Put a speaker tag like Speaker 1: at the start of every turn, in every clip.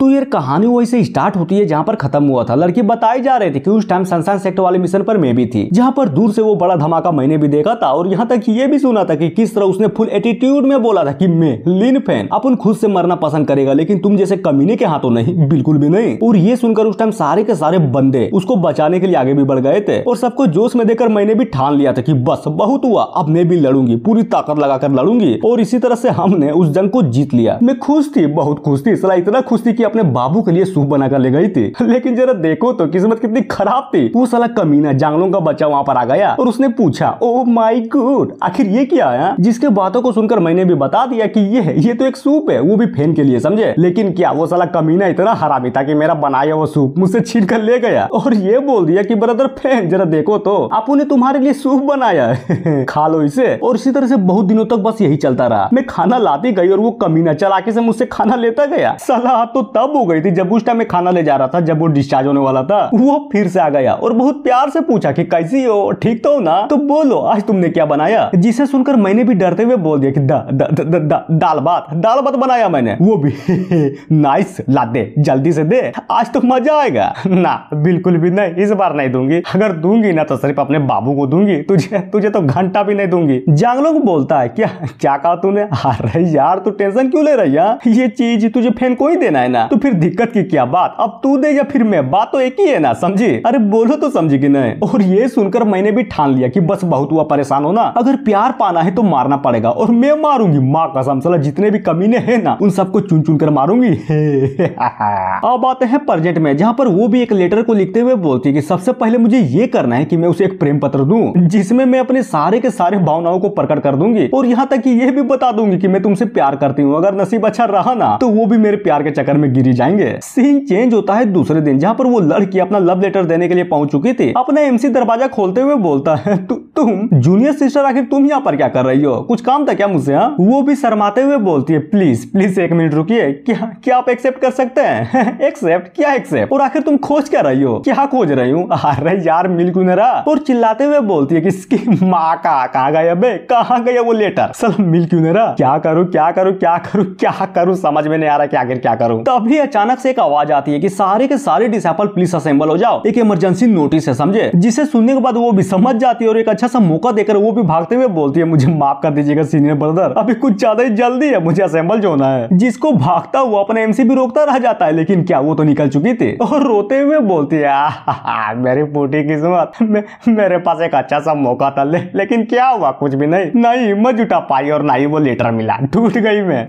Speaker 1: तो ये कहानी वही से स्टार्ट होती है जहाँ पर खत्म हुआ था। लड़की बताई जा रही थी कि उस टाइम सनशाइन सेक्टर वाले मिशन पर मैं भी थी, जहाँ पर दूर से वो बड़ा धमाका मैंने भी देखा था, और यहाँ तक ये भी सुना था कि किस तरह उसने फुल एटीट्यूड में बोला था कि मैं लिन फैन अपन खुद से मरना पसंद करेगा, लेकिन तुम जैसे कमीने के हाथों नहीं, बिल्कुल भी नहीं। और ये सुनकर उस टाइम सारे के सारे बंदे उसको बचाने के लिए आगे भी बढ़ गए थे, और सबको जोश में देकर मैंने भी ठान लिया था कि बस बहुत हुआ, अब मैं भी लड़ूंगी, पूरी ताकत लगाकर लड़ूंगी। और इसी तरह से हमने उस जंग को जीत लिया। मैं खुश थी, बहुत खुश थी, साला इतना खुश थी कि अपने बाबू के लिए सूप बनाकर ले गई थी। लेकिन जरा देखो तो किस्मत कितनी खराब थी। वो साला कमीना जांगलों का बच्चा वहां पर आ गया और उसने पूछा, ओह माय गॉड, आखिर ये क्या है? जिसके बातों को सुनकर मैंने भी बता दिया कि ये तो एक सूप है, वो भी फैन के लिए, समझे। लेकिन क्या वो साला कमीना इतना हरामी था कि मेरा बनाया वो सूप मुझसे छीन कर ले गया और ये बोल दिया कि ब्रदर फैन जरा देखो तो आपू ने तुम्हारे लिए सूप बनाया है, खा लो इसे। और इसी तरह से बहुत दिनों तक बस यही चलता रहा। मैं खाना लाती गई और वो कमीना चालाकी से मुझसे खाना लेता गया। साला तो तब हो गई थी जब उस टाइम मैं खाना ले जा रहा था, जब वो डिस्चार्ज होने वाला था। वो फिर से आ गया और बहुत प्यार से पूछा कि कैसी हो, ठीक तो हो ना, तो बोलो आज तुमने क्या बनाया। जिसे सुनकर मैंने भी डरते हुए बोल दिया कि दाल भात बनाया मैंने, वो भी नाइस, ला दे जल्दी से दे, आज तो मजा आएगा। ना बिल्कुल भी नहीं, इस बार नहीं दूंगी, अगर दूंगी ना तो सिर्फ अपने बाबू को दूंगी, तुझे तो घंटा भी नहीं दूंगी। जांगलों बोलता है क्या कहा तूने? अरे यार तू टेंशन क्यों ले रही है, ये चीज तुझे फैन को ही देना है ना, तो फिर दिक्कत की क्या बात, अब तू दे या फिर मैं, बात तो एक ही है ना, समझी? अरे बोलो तो समझी कि नहीं। और ये सुनकर मैंने भी ठान लिया कि बस बहुत हुआ, परेशान हो ना, अगर प्यार पाना है तो मारना पड़ेगा, और मैं मारूंगी, माँ कसम साला जितने भी कमीने हैं ना उन सबको चुन चुन कर मारूंगी। अब आते हैं प्रेजेंट में, जहाँ पर वो भी एक लेटर को लिखते हुए बोलती है कि सबसे पहले मुझे ये करना है कि मैं उसे एक प्रेम पत्र दूं, जिसमें मैं अपने सारे के सारे भावनाओं को प्रकट कर दूंगी, और यहाँ तक कि ये भी बता दूंगी कि मैं तुमसे प्यार करती हूँ। अगर नसीब अच्छा रहा ना तो वो भी मेरे प्यार के चक्कर में गिरी जाएंगे। सीन चेंज होता है दूसरे दिन, जहाँ पर वो लड़की अपना लव लेटर देने के लिए पहुंच चुकी थी। अपना एमसी दरवाजा खोलते हुए बोलता है, तुम जूनियर सिस्टर, आखिर तुम यहाँ पर क्या कर रही हो, कुछ काम था क्या मुझसे? हाँ, वो भी शर्माते हुए बोलती है, प्लीज एक मिनट रुकिए, क्या आप एक्सेप्ट कर सकते हैं? एक्सेप्ट क्या एक्सेप्ट, और आखिर तुम खोज क्या रही हो, क्या खोज रही हूँ? अरे यार मिल क्यों नहीं रहा? और चिल्लाते हुए बोलती है कि इसकी माँ का कहाँ गया बे, कहाँ गया वो लेटर, सब मिल क्यों नहीं रहा? क्या करूँ समझ में नहीं आ रहा कि आखिर क्या करूँ। तभी अचानक से एक आवाज आती है कि सारे के सारे डिसेबल प्लीज असेंबल हो जाओ, एक इमरजेंसी नोटिस है, समझे। जिसे सुनने के बाद वो भी समझ जाती है और एक अच्छा सा मौका देकर वो भी भागते हुए बोलती है, मुझे माफ कर दीजिएगा सीनियर ब्रदर, अभी कुछ ज्यादा ही जल्दी है, मुझे असेंबल जो होना है। जिसको भागता हुआ अपने एमसी भी रोकता रह जाता है, लेकिन क्या वो तो निकल चुकी थी, और रोते हुए बोलती है, मेरी फूटी किस्मत, मेरे पास एक अच्छा सा मौका था, लेकिन क्या हुआ, कुछ भी नहीं हिम्मत जुटा पाई और ना ही वो लेटर मिला, टूट गई मैं।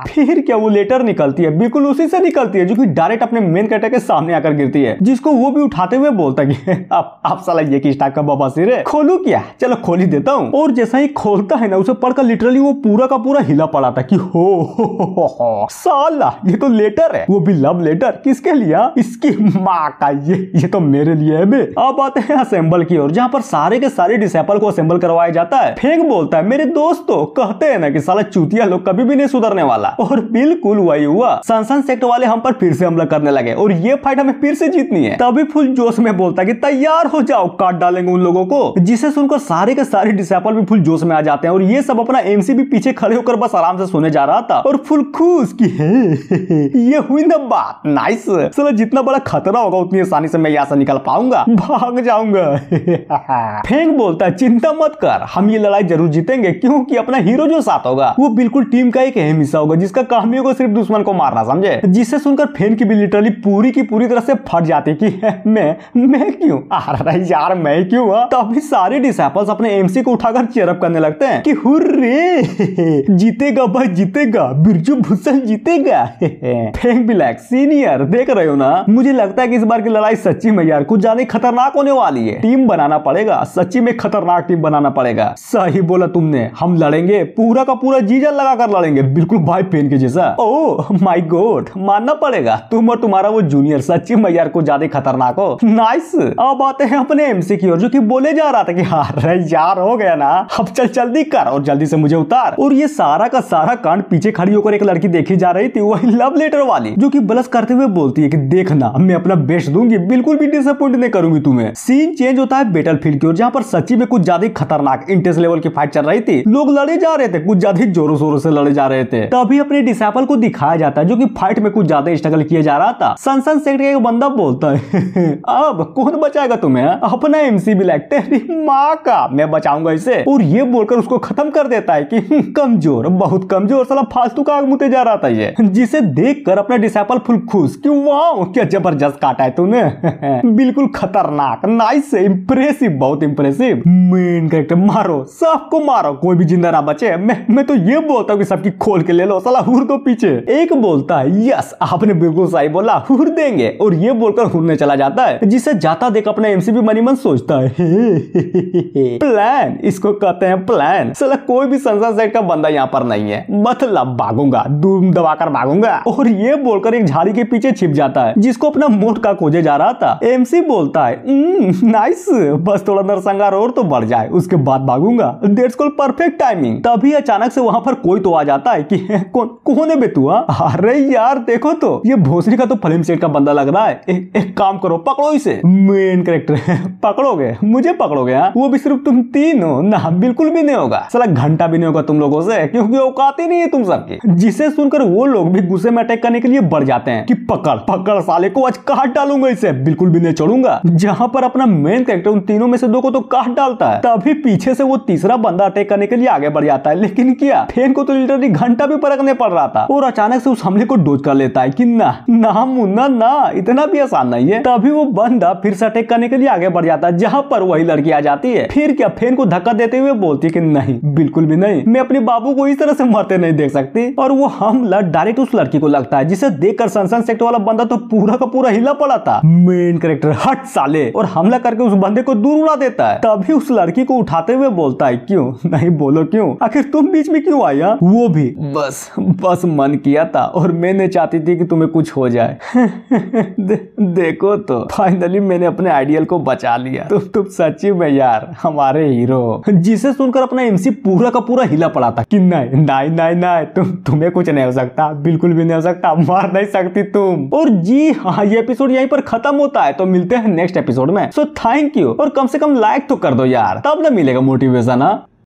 Speaker 1: फिर क्या वो लेटर निकलती है, बिल्कुल उसी से निकलती है जो कि डायरेक्ट अपने मेन कैरेक्टर के सामने आकर गिरती है, जिसको वो भी उठाते हुए बोलता है आप साला ये किस टाइप का बाबा सिर है, खोलू क्या? चलो खोल ही देता हूँ। और जैसा ही खोलता है ना, उसे पढ़कर लिटरली वो पूरा का पूरा हिला पड़ा था कि हो साला ये तो लेटर है, वो भी लव लेटर, किसके लिए? इसकी माँ का, ये तो मेरे लिए है बे। अब आते हैं असेंबल की ओर, जहाँ पर सारे के सारे डिसेबल को असेंबल करवाया जाता है। फेंक बोलता है, मेरे दोस्तों कहते हैं ना कि साला चूतिया लोग कभी भी नहीं सुधरने वाला, और बिल्कुल वही हुआ। सनशाइन सेक्टर वाले हम पर फिर से हमला करने लगे और ये फाइट हमें फिर से जीतनी है। तभी फुल जोश में बोलता है कि तैयार हो जाओ, काट डालेंगे उन लोगों को। जिसे सुनकर सारे के सारे डिसेबल भी फुल जोश में आ जाते हैं, और ये सब अपना एमसी भी पीछे खड़े होकर बस आराम से सोने जा रहा था और फुल खुश की ये हुई ना बात, नाइस, साला जितना बड़ा खतरा होगा उतनी आसानी से मैं यहाँ से निकल पाऊंगा, भाग जाऊंगा। फेंक बोलता है, चिंता मत कर, हम ये लड़ाई जरूर जीतेंगे, क्योंकि अपना हीरो जो साथ होगा वो बिल्कुल टीम का एक अहम हिस्सा होगा, जिसका काम ही होगा सिर्फ दुश्मन को मारना, समझे। जिसे सुनकर फेन की भी लिटरली पूरी की पूरी तरह से फट जाती कि मैं क्यों? अरे यार मैं क्यों? तभी सारे डिसेबल्स अपने एमसी को उठाकर चेयरअप करने लगते हैं कि हुर्रे, जीतेगा भाई जीतेगा, बिरजू भूषण जीतेगा। फेंक भी लाइक, सीनियर देख रहे हो ना, मुझे लगता है कि इस बार की लड़ाई सच्ची में यार कुछ ज्यादा खतरनाक होने वाली है, टीम बनाना पड़ेगा, सच्ची में खतरनाक टीम बनाना पड़ेगा। सही बोला तुमने, हम लड़ेंगे, पूरा का पूरा जी जान लगा कर लड़ेंगे, बिल्कुल भाई फेन के जैसा। ओह माय गॉड, मानना पड़ेगा तुम और तुम्हारा वो जूनियर सच्ची में यार कुछ ज्यादा खतरनाक हो। नाइस। अब आते हैं अपने एमसी की ओर, जो कि बोले जा रहा था कि अरे यार हो गया ना, अब चल जल्दी कर और जल्दी से मुझे उतार। और ये सारा का सारा कांड पीछे खड़ी होकर एक लड़की देखी जा रही थी, वही लव लेटर वाली, जो कि बलस करते हुए बोलती है कि देखना मैं अपना बेस्ट दूंगी, बिल्कुल भी डिसअपॉइंट नहीं करूंगी तुम्हें। सीन चेंज होता है बैटलफील्ड की ओर, जहाँ पर सच्ची में कुछ ज्यादा खतरनाक इंटेंस लेवल की फाइट चल रही थी। लोग लड़े जा रहे थे, कुछ ज्यादा जोरों शोरों से लड़े जा रहे थे। तभी अपने डिसेबल को दिखाया जाता है, जो कि फाइट में कुछ ज्यादा स्ट्रगल किया जा रहा था। सनसन सेक्टर एक बंदा बोलता है अब कौन बचाएगा तुम्हें? अपना एमसी ब्लैक, तेरी माँ का मैं बचाऊंगा इसे। और ये बोलकर उसको खत्म कर देता है कि कमजोर, बहुत कमजोर, साला फालतू का आग मुते जा रहा था ये। जिसे देखकर अपना डिसाइपल फुल खुश कि वाह क्या जबरदस्त काटा है तूने बिल्कुल खतरनाक, नाइस, इंप्रेसिव, बहुत इंप्रेसिव। मेन कैरेक्टर मारो, सबको मारो, कोई भी जिंदा ना बचे। मैं तो ये बोलता हूँ कि सबकी खोल के ले लो, साला हुर दो पीछे। एक बोलता है यस आपने बिल्कुल सही बोला, हुर देंगे, और ये बोलकर हुरने चला जाता है। जिसे जाता देख अपना एमसीबी मनी मन सोचता है प्लान, इसको कहते हैं प्लान। साला कोई भी संसद सेट का बंदा यहाँ पर नहीं है, मतलब भागूंगा, दूर दबाकर भागूंगा। और ये बोलकर एक झाड़ी के पीछे छिप जाता है, जिसको अपना मोट का खोजे जा रहा था। एमसी बोलता है नाइस, बस थोड़ा नरसंहार और तो बढ़ जाए, उसके बाद भागूंगा, दैट्स कॉल्ड परफेक्ट टाइमिंग। तभी अचानक से वहां पर कोई तो आ जाता है कि कौन है बे तू? अरे यार देखो तो ये भोसड़ी का तो फिल्म सेट का बंदा लग रहा है। एक काम करो, पकड़ो इसे। मेन कैरेक्टर पकड़ोगे? मुझे पकड़ोगे? वो भी सिर्फ तुम तीन हो ना? बिल्कुल भी नहीं होगा, साला घंटा भी नहीं होगा तुम लोगों से, क्योंकि औकात ही नहीं है तुम सबकी। जिसे सुनकर वो लोग भी गुस्से में अटैक करने के लिए बढ़ जाते हैं कि पकड़ साले को, आज काट डालूंगा इसे, बिल्कुल भी नहीं छोड़ूंगा। जहां पर अपना मेन कैरेक्टर उन तीनों में से दो को तो काट डालता है, तभी पीछे से वो तीसरा बंदा अटैक करने के लिए आगे बढ़ जाता है। लेकिन क्या, फेन को तो लिटरली घंटा भी परखने पड़ रहा था, और अचानक से उस हमले को डोज कर लेता है कि ना मुन्ना ना, इतना भी आसान नहीं है। तभी वो बंदा फिर से अटैक करने के लिए आगे बढ़ जाता है, जहां पर वही लड़की आ जाती है। फिर क्या, फेन को धक्का देते हुए बोलती है कि नहीं, बिल्कुल भी नहीं, मैं अपने बाबू को इस तरह से मरते नहीं देख सकती। और वो हमला डायरेक्ट उस लड़की को लगता है, जिसे देखकर सनसन सेक्टर वाला बंदा तो पूरा का पूरा हिला पड़ा था। मेन कैरेक्टर हट साले, और हमला करके उस बंदे को दूर उड़ा देता है। तभी उस लड़की को उठाते हुए बोलता है क्यों, नहीं बोलो क्यों, आखिर तुम बीच में क्यों आया? वो भी बस मन किया था, और मैंने चाहती थी कि तुम्हें कुछ हो जाए देखो तो फाइनली मैंने अपने आइडियल को बचा लिया। तुम सच्ची में यार हमारे हीरो। जिसे सुनकर अपना एमसी पूरा का पूरा हिला पड़ा था कि नहीं, तुम्हें कुछ नहीं हो सकता, बिल्कुल भी नहीं हो सकता, मार नहीं सकती तुम। और जी हाँ, ये एपिसोड यहीं पर खत्म होता है। तो मिलते हैं नेक्स्ट एपिसोड में। सो थैंक यू, और कम से कम लाइक तो कर दो यार, तब ना मिलेगा मोटिवेशन।